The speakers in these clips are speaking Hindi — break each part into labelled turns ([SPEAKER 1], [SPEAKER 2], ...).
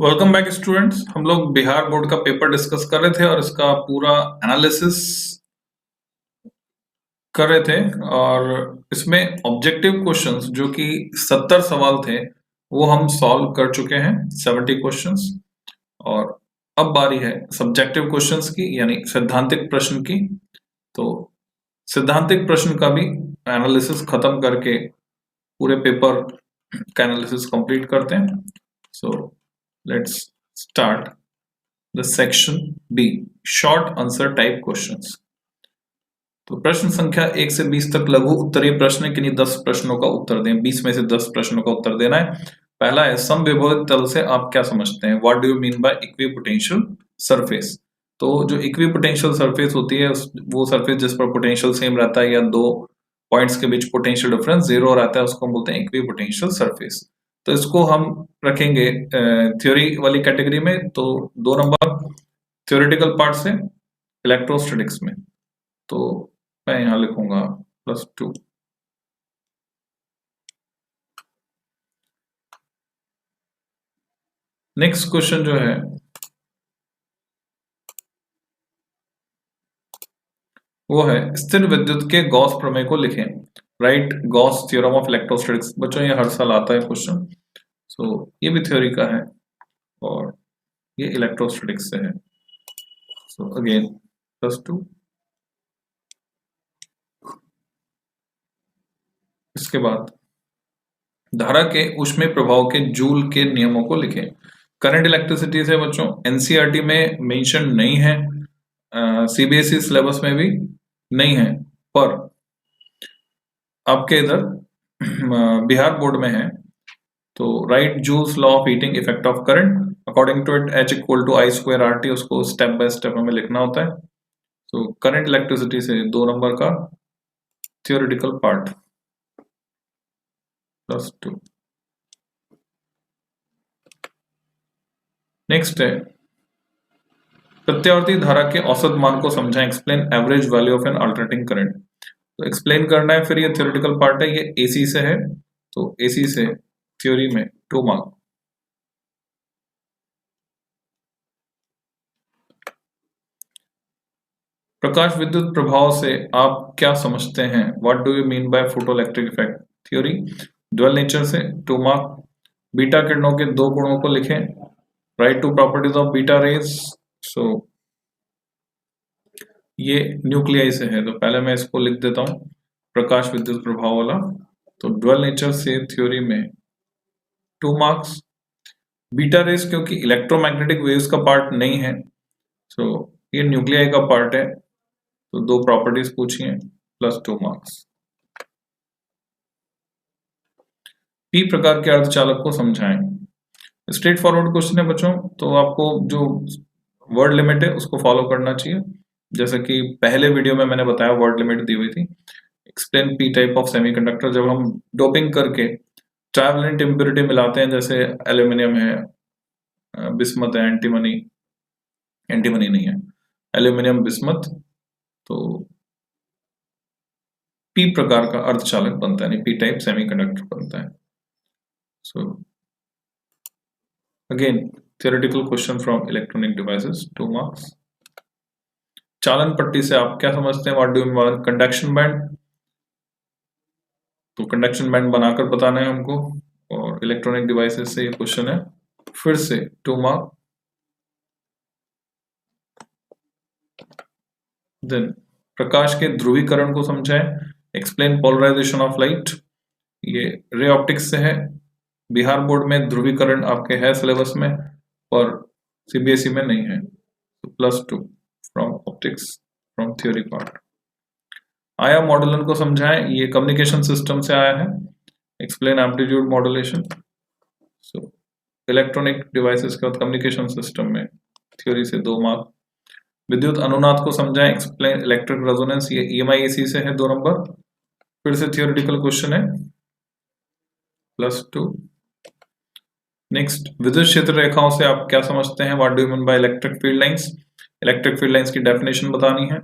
[SPEAKER 1] Welcome back students. हम लोग बिहार बोर्ड का पेपर डिस्कस कर रहे थे और इसका पूरा एनालिसिस कर रहे थे और इसमें ऑब्जेक्टिव क्वेश्चंस जो कि 70 सवाल थे वो हम सॉल्व कर चुके हैं 70 क्वेश्चंस। और अब बारी है सब्जेक्टिव क्वेश्चंस की यानी सैद्धांतिक प्रश्न की। तो सैद्धांतिक प्रश्न का भी एनालिसिस खत्म करके पूरे पेपर का एनालिसिस कंप्लीट करते हैं। So let's start the section B, short answer type questions. तो प्रश्न संख्या 1 से 20 तक लघु उत्तरीय प्रश्न है, किन्हीं 10 प्रश्नों का उत्तर दें। 20 में से 10 प्रश्नों का उत्तर देना है। पहला है समविभव तल से आप क्या समझते हैं? What do you mean by equipotential surface? तो जो इक्विपोटेंशियल सरफेस होती है वो सरफेस जिस पर पोटेंशियल सेम रहता है या दो पॉइंट्स के बीच पोटेंशियल डिफरेंस जीरो रहता है उसको हम बोलते हैं इक्विपोटेंशियल सरफेस। तो इसको हम रखेंगे थ्योरी वाली कैटेगरी में। तो 2 नंबर थ्योरेटिकल पार्ट से इलेक्ट्रोस्टैटिक्स में, तो मैं यहां लिखूंगा +2। नेक्स्ट क्वेश्चन जो है वो है स्थिर विद्युत के गॉस प्रमेय को लिखें। Right Gauss theorem of electrostatics. बच्चों ये हर साल आता है क्वेश्चन। सो ये भी थ्योरी का है और ये इलेक्ट्रोस्टैटिक्स से है। So again +2। इसके बाद धारा के ऊष्मीय प्रभाव के जूल के नियमों को लिखें। करंट इलेक्ट्रिसिटी से बच्चों एनसीईआरटी में मेंशन नहीं है, सीबीएसई सिलेबस में भी नहीं है, पर आपके इधर बिहार बोर्ड में है। तो write Joule's law of heating effect of current according to it H = I²RT, उसको स्टेप बाय स्टेप हमें लिखना होता है। तो करंट इलेक्ट्रिसिटी से 2 नंबर का थियोरेटिकल पार्ट +2। नेक्स्ट है प्रत्यावर्ती धारा के औसत मान को समझाएं। Explain average value of N alternating current. तो एक्सप्लेन करना है, फिर ये थियोरेटिकल पार्ट है, ये एसी से है। तो एसी से थ्योरी में 2 मार्क। प्रकाश विद्युत प्रभाव से आप क्या समझते हैं? What do you mean by photoelectric effect? Theory dual nature से 2 मार्क। बीटा किरणों के 2 गुणों को लिखें। Write two properties of beta rays. So ये न्यूक्लियाई से है, तो पहले मैं इसको लिख देता हूं प्रकाश विद्युत प्रभाव वाला। तो ड्यूअल नेचर से थ्योरी में 2 मार्क्स। बीटा रेज क्योंकि इलेक्ट्रोमैग्नेटिक वेव्स का पार्ट नहीं है, सो ये न्यूक्लियाई का पार्ट है, तो 2 प्रॉपर्टीज पूछी हैं +2 मार्क्स। पी प्रकार के अर्धचालक को समझाएं। स्ट्रेट फॉरवर्ड क्वेश्चन है बच्चों, तो आपको जो वर्ड लिमिट है उसको फॉलो करना चाहिए। जैसे कि पहले वीडियो में मैंने बताया वर्ड लिमिट दी हुई थी। Explain P type of semiconductor. जब हम डोपिंग करके ट्राइवेलेंट इम्प्योरिटी मिलाते हैं, जैसे एल्यूमिनियम है, बिस्मथ है, एंटीमनी नहीं है, एल्यूमिनियम बिस्मथ, तो पी प्रकार का अर्धचालक बनता है, पी टाइप सेमीकंडक्टर बनता है। So again theoretical question from electronic devices 2 marks। चालन पट्टी से आप क्या समझते हैं? What do you mean conduction band? तो कंडक्शन बैंड बनाकर बताना है हमको। और इलेक्ट्रॉनिक डिवाइसेस से ये क्वेश्चन है, फिर से 2 मार्क। देन प्रकाश के ध्रुवीकरण को समझाएं। Explain polarisation of light. ये रे ऑप्टिक्स से है। बिहार बोर्ड में ध्रुवीकरण आपके है सिलेबस में, पर सीबीएसई में नहीं है। तो +2 from optics from theory part. आया मॉडुलन को समझाएं। ये कम्युनिकेशन सिस्टम से आया है। Explain amplitude modulation. So electronic devices के बाद कम्युनिकेशन सिस्टम में थ्योरी से 2 मार्क। विद्युत अनुनाद को समझाएं। Explain electric resonance. ये EMI/AC से है 2 नंबर। फिर से थियोरेटिकल क्वेश्चन है +2। नेक्स्ट विद्युत क्षेत्र रेखाओं से आप क्या समझते हैं? What do you mean by electric field lines? Electric field lines की डेफिनेशन बतानी है।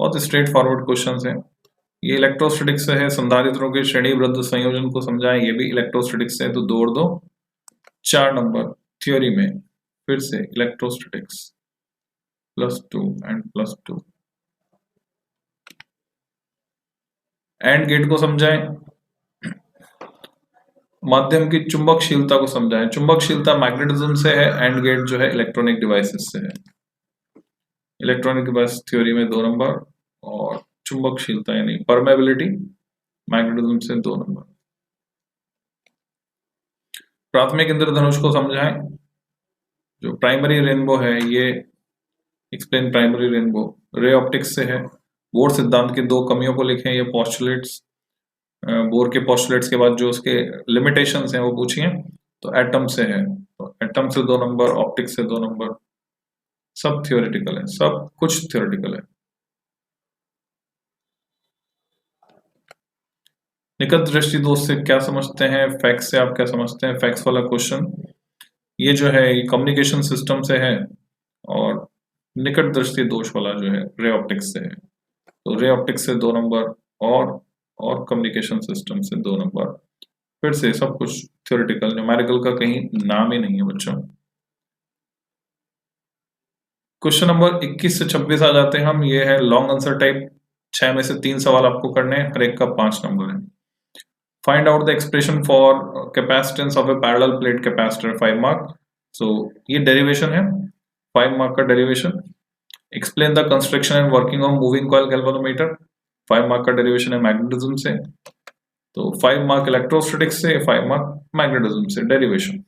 [SPEAKER 1] बहुत स्ट्रेट फॉरवर्ड क्वेश्चंस हैं। ये इलेक्ट्रोस्टैटिक्स से है। संधारित्रों के श्रेणीबद्ध संयोजन को समझाएं। ये भी इलेक्ट्रोस्टैटिक्स से है, तो 2 और 2 4 नंबर थ्योरी में फिर से इलेक्ट्रोस्टैटिक्स +2 एंड +2। एंड गेट को समझाएं, माध्यम की चुंबकशीलता को समझाएं। चुंबकशीलता मैग्नेटिज्म से है, एंड गेट जो है इलेक्ट्रॉनिक डिवाइसेस से है। इलेक्ट्रॉनिक डिवाइस थ्योरी में 2 नंबर, और चुंबकशीलता यानी परमेबिलिटी मैग्नेटिज्म से 2 नंबर। प्राथमिक इंद्रधनुष को समझाएं। जो प्राइमरी रेनबो है ये explain primary rainbow ray optics से है। बोर सिद्धांत की 2 कमियों को लिखें। ये पोस्टुलेट्स, बोर के पोस्टुलेट्स के बाद जो उसके लिमिटेशंस हैं वो पूछिए। तो एटम से है, तो एटम से 2 नंबर, ऑप्टिक्स से 2 नंबर। सब थियोरेटिकल है, सब कुछ थियोरेटिकल है। निकट दृष्टि दोष से क्या समझते हैं, फैक्स से आप क्या समझते हैं? फैक्स वाला क्वेश्चन ये जो है ये कम्युनिकेशन सिस्टम से है, और निकट दृष्टि दोष वाला जो है रे ऑप्टिक्स से है। तो रे ऑप्टिक्स से 2 नंबर, और कम्युनिकेशन सिस्टम से 2 नंबर। फिर से सब कुछ थ्योरेटिकल, न्यूमेरिकल का कहीं नाम ही नहीं है बच्चों। क्वेश्चन नंबर 21 से 26 आ जाते हैं हम। ये है लॉन्ग आंसर टाइप। 6 में से 3 सवाल आपको करने हैं, हर एक का 5 नंबर है। Find out the expression for capacitance of a parallel plate capacitor, 5 mark. So ये डेरिवेशन है, 5 मार्क का derivation. Explain the construction and working of moving coil galvanometer, 5 mark का डेरिवेशन है मैग्नेटिज्म से। तो 5 मार्क इलेक्ट्रोस्टैटिक्स से, 5 मार्क मैग्नेटिज्म से डेरिवेशन।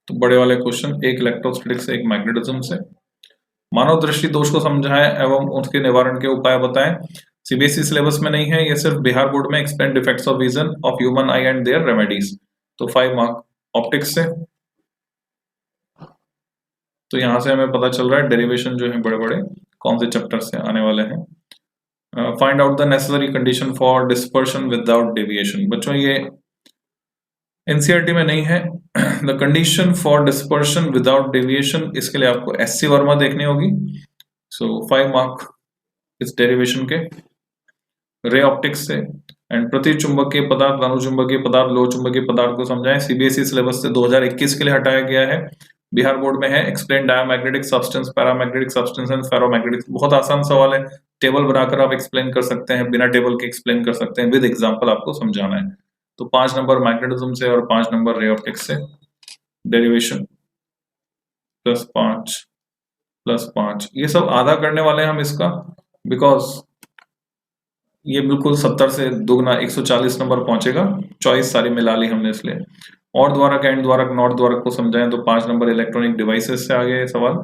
[SPEAKER 1] तो बड़े वाले क्वेश्चन, एक इलेक्ट्रोस्टैटिक्स से, एक मैग्नेटिज्म से। मानव दृष्टि दोष को समझाएं एवं उसके निवारण के उपाय बताएं। सीबीएसई सिलेबस में नहीं है, ये सिर्फ बिहार बोर्ड में। Explain defects of vision of human eye and their remedies. तो 5 मार्क ऑप्टिक्स से। तो यहां से हमें पता चल रहा है डेरिवेशन जो है बड़े बड़े कौन से चैप्टर से आने वाले हैं। Find out the necessary condition for dispersion without deviation. बच्चों ये एनसीईआरटी में नहीं है। The condition for dispersion without deviation, इसके लिए आपको एससी वर्मा देखनी होगी। सो 5 मार्क इस डेरिवेशन के। रे ऑप्टिक्स से एंड प्रति चुंबकीय पदार्थ, अनुचुंबकीय पदार्थ, लो चुंबकीय पदार्थ को समझाएं। सीबीएसई सिलेबस से 2021 के लिए हटाया गया है, बिहार बोर्ड में है। Explain diamagnetic substance, paramagnetic substance and ferromagnetic. बहुत आसान सवाल है, टेबल बनाकर आप एक्सप्लेन कर सकते हैं, बिना टेबल के एक्सप्लेन कर सकते हैं, विद एग्जांपल आपको समझाना है। तो 5 नंबर मैग्नेटिज्म से और 5 नंबर रे ऑप्टिक्स से डेरिवेशन। +5 +5, ये सब आधा करने वाले हैं हम इसका, बिकॉज ये बिल्कुल 70 से दुगना 140 नंबर पहुंचेगा। चॉइस सारी मिला ली हमने इसलिए। और द्वारक, एंड द्वारक, नॉर्थ द्वारक को समझाएं तो 5 नंबर इलेक्ट्रॉनिक डिवाइसेस से आ गए सवाल,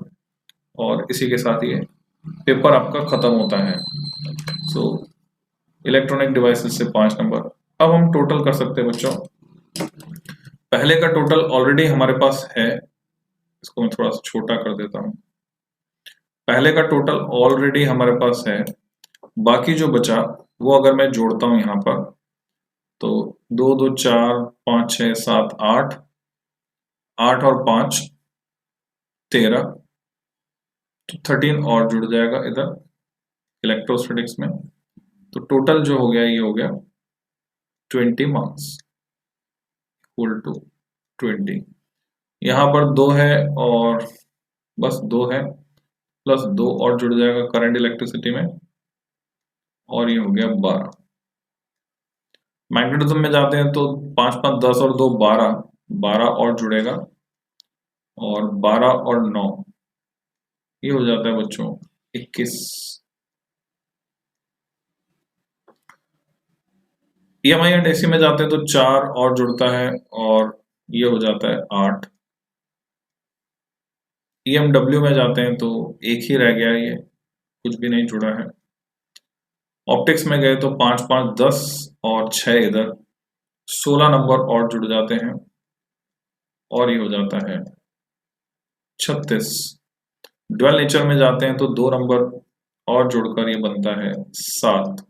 [SPEAKER 1] और इसी के साथ ये पेपर आपका खत्म होता है। सो इलेक्ट्रॉनिक डिवाइसेस से 5 नंबर। अब हम टोटल कर सकते हैं बच्चों। पहले का टोटल ऑलरेडी हमारे पास है, इसको मैं थोड़ा सा छोटा कर देता हूं। पहले का टोटल ऑलरेडी हमारे पास है, बाकी जो बचा वो अगर मैं जोड़ता हूं यहां पर, तो 2 2 4 5 6 7 8, 8 और 5 13, तो 13 और जुड़ जाएगा इधर इलेक्ट्रोस्टैटिक्स में। तो टोटल जो हो गया ये हो गया 20 मार्क्स, इक्वल टू 20। यहां पर 2 है, और बस 2 है, प्लस 2 और जुड़ जाएगा करंट इलेक्ट्रिसिटी में, और ये हो गया 12। मैग्नेटिज्म में जाते हैं तो 5 5 10 और 2 12, 12 और जुड़ेगा, और 12 और 9 ये हो जाता है बच्चों 21। ईएमआई एंड एसी में जाते हैं तो 4 और जुड़ता है, और ये हो जाता है 8। ईएमडब्ल्यू में जाते हैं तो एक ही रह गया, ये कुछ भी नहीं जुड़ा है। ऑप्टिक्स में गए तो 5 5 10 और 6 इधर, 16 नंबर और जुड़ जाते हैं, और ये हो जाता है 36। ड्वेल नेचर में जाते हैं तो 2 नंबर और जुड़कर ये बनता है 7।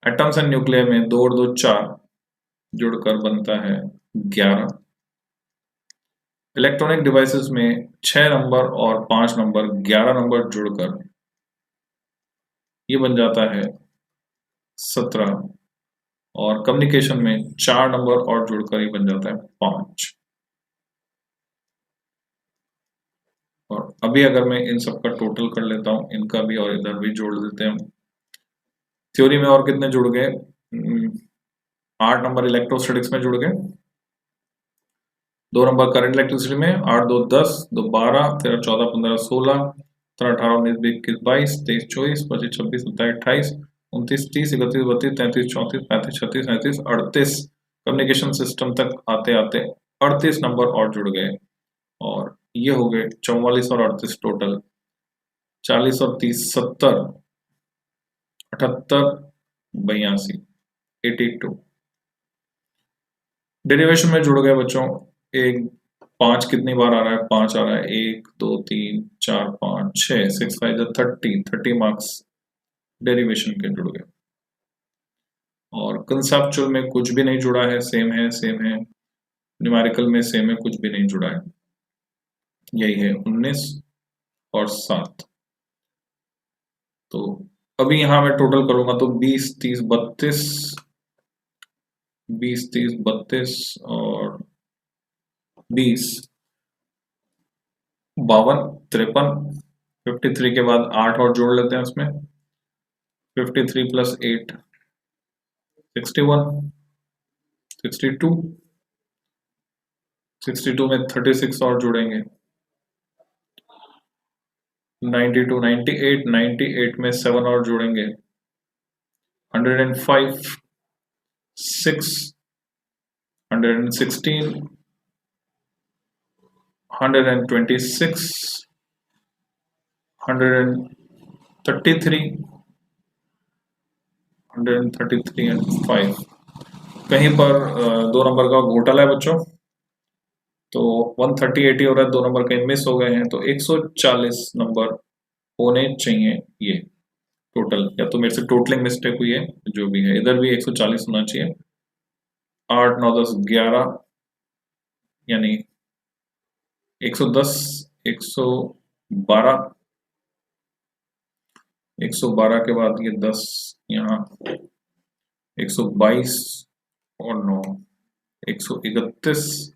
[SPEAKER 1] एटम्स एंड न्यूक्लियर में 2 और 2 4 जुड़कर बनता है 11। इलेक्ट्रॉनिक डिवाइसेस में 6 नंबर और 5 नंबर, 11 नंबर जुड़कर ये बन जाता है 17। और कम्युनिकेशन में 4 नंबर और जुड़कर ये बन जाता है 5। अभी अगर मैं इन सब का टोटल कर लेता हूँ, इनका भी और इधर भी जोड़ देते हैं। थ्योरी में और कितने जुड़ गए? 8 नंबर इलेक्ट्रोस्टैटिक्स में जुड़ गए, 2 नंबर करंट इलेक्ट्रिसिटी में, 8 2 10, 2 12, 13 14 15 16, 17 18 19 20 21 22 23 24 25 26 27 28 29 30 31 32 33 34 35 36 37 38 कम्युनिकेशन सिस्टम तक आते आते 38 नंबर और जुड़ गए, और ये हो गए 44 और 38 टोटल, 40 और 30 70, 78 82, 82 डेरिवेशन में जुड़ गए बच्चों। एक 5 कितनी बार आ रहा है? 5 आ रहा है, 1 2 3 4 5 6 6 5 30 मार्क्स डेरिवेशन के जुड़ गए। और कंसेप्चुअल में कुछ भी नहीं जुड़ा है, सेम है सेम है। न्यूमेरिकल में सेम है, कुछ भी नहीं जुड़ा है, यही है 19 और 7। तो अभी यहां मैं टोटल करूंगा तो 20 30 32, 20 30 32 और 20 52 53, 53 के बाद 8 और जोड़ लेते हैं उसमें, 53 प्लस 8 61, 62, 62 में 36 और जुड़ेंगे, 92 98, 98 में 7 और जुड़ेंगे, 105 6, 116, 126, 133, 133 एंड 5। कहीं पर 2 नंबर का घोटाला है बच्चों, तो 130 हो रहा है, 2 नंबर कहीं मिस हो गए हैं, तो 140 नंबर होने चाहिए ये टोटल, या तो मेरे से टोटलिंग मिस्टेक हुई है, जो भी है इधर भी 140 होना चाहिए। 8 9 10 11 यानी 110, 112, 112 के बाद ये 10 यहाँ, 122 और 9, 131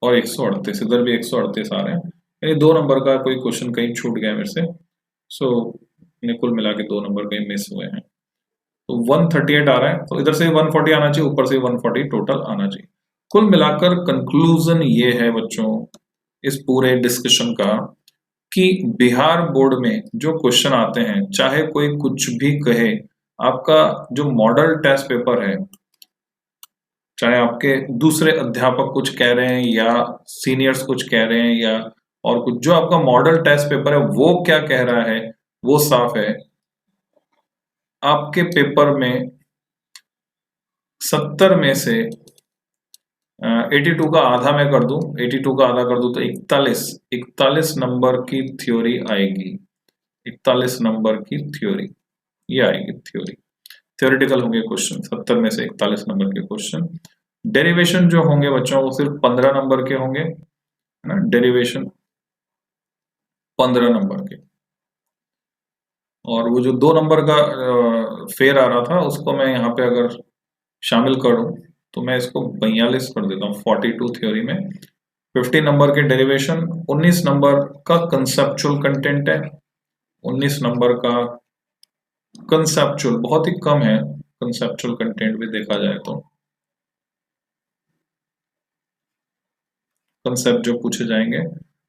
[SPEAKER 1] और 138, इधर भी 138 आ रहे हैं, यानी 2 नंबर का कोई क्वेश्चन कहीं छूट गया मेरे से, सो कुल मिला के 2 नंबर कहीं मिस हुए हैं। तो 138 आ रहा है, तो इधर से 140 आना चाहिए, ऊपर से 140 टोटल आना चाहिए। कुल मिलाकर कंक्लूजन ये है बच्चों इस पूरे डिस्कशन का कि बिहार बोर्ड में जो क्वेश्चन आते हैं, चाहे कोई कुछ भी कहे, आपका जो मॉडल टेस्ट पेपर है, चाहे आपके दूसरे अध्यापक कुछ कह रहे हैं या सीनियर्स कुछ कह रहे हैं या और कुछ, जो आपका मॉडल टेस्ट पेपर है वो क्या कह रहा है वो साफ है, आपके पेपर में 70 में से 82 का आधा मैं कर दूं, 82 का आधा कर दूं तो 41 नंबर की थ्योरी आएगी, 41 नंबर की थ्योरी ये आएगी, थ्योरेटिकल होंगे क्वेश्चन, 70 में से 41 नंबर के क्वेश्चन। डेरिवेशन जो होंगे बच्चों वो सिर्फ 15 नंबर के होंगे, है ना, डेरिवेशन 15 नंबर के। और वो जो 2 नंबर का फेयर आ रहा था उसको मैं यहाँ पे अगर शामिल करूं तो मैं इसको 42 कर देता हूँ, 42 थ्योरी में 50 नंबर के डेरिवेशन, 19 नंबर का कंसेप्चुअल कंटेंट है, 19 नंबर का कंसेप्चुअल, बहुत ही कम है कंसेप्चुअल कंटेंट भी देखा जाए तो, कंसेप्ट जो पूछे जाएंगे।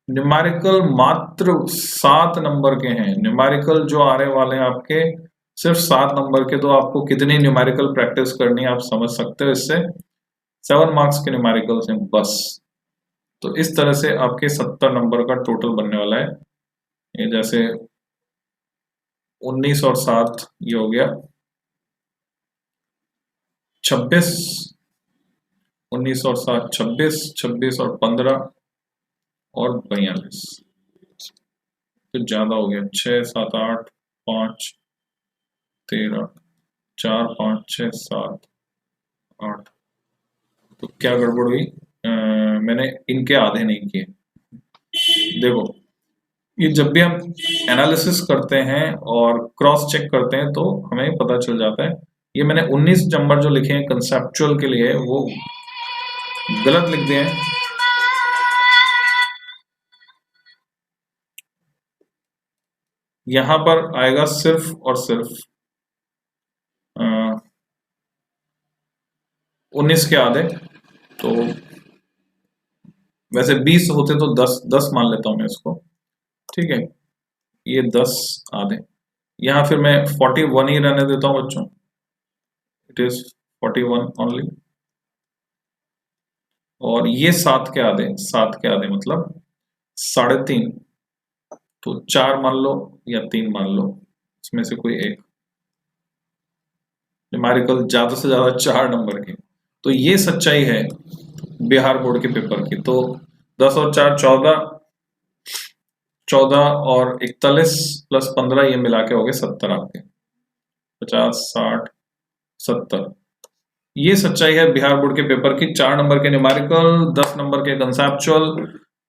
[SPEAKER 1] न्यूमेरिकल मात्र 7 नंबर के हैं, न्यूमेरिकल जो आने वाले हैं आपके सिर्फ 7 नंबर के, तो आपको कितनी न्यूमेरिकल प्रैक्टिस करनी है आप समझ सकते हो, इससे 7 मार्क्स के न्यूमेरिकल्स हैं बस। तो इस तरह से आपके 70 नंबर का टोटल बनने वाला है, ये जैसे 19 और 7 ये हो गया 26, 19 और 7 26, 26 और 15 और 42, तो ज्यादा हो गया, 6 7 8 5 13 4 5 6 7 8, तो क्या गड़बड़ हुई, मैंने इनके आधे नहीं किए। देखो ये जब भी हम एनालिसिस करते हैं और क्रॉस चेक करते हैं तो हमें पता चल जाता है, ये मैंने 19 नंबर जो लिखे हैं कंसेप्चुअल के लिए वो गलत लिख दिए हैं, यहां पर आएगा सिर्फ और सिर्फ 19 के आधे, तो वैसे 20 होते तो 10 मान लेता हूं मैं इसको, ठीक है। ये 10 आधे, यहां फिर मैं 41 ही रहने देता हूं बच्चों, इट इज 41 ओनली। और ये 7 के आधे, 7 के आधे मतलब 3.5, तो 4 मान लो या 3 मान लो, इसमें से कोई एक। न्यूमेरिकल ज्यादा से ज्यादा 4 नंबर की, तो ये सच्चाई है बिहार बोर्ड के पेपर की। तो 10 और 4 14, 14 और 41 प्लस 15 ये मिला के हो गए 70 आपके, 50 60 70। ये सच्चाई है बिहार बोर्ड के पेपर की। 4 नंबर के न्यूमेरिकल, 10 नंबर के कंसेप्चुअल,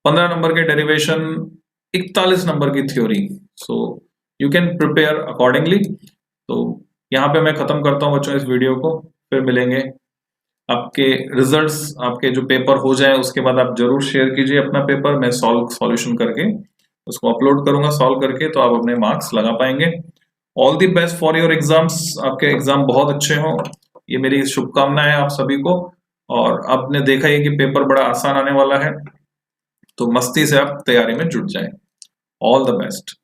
[SPEAKER 1] 15 नंबर के डेरिवेशन, 41 नंबर की theory. So you can prepare accordingly. तो यहाँ पे मैं खत्म करता हूँ बच्चों इस वीडियो को, फिर मिलेंगे। आपके रिजल्ट्स, आपके जो पेपर हो जाए उसके बाद आप जरूर शेयर कीजिए अपना पेपर, मैं सॉल्यूशन करके उसको अपलोड करूंगा सॉल्व करके, तो आप अपने मार्क्स लगा पाएंगे। All the best for your exams, आपके एग्जाम बहुत अच्छे हों, ये मेरी शुभकामनाएं आप सभी को। और आपने देखा ही कि पेपर बड़ा आसान आने वाला है, तो मस्ती से आप तैयारी में जुट जाएं। All the best.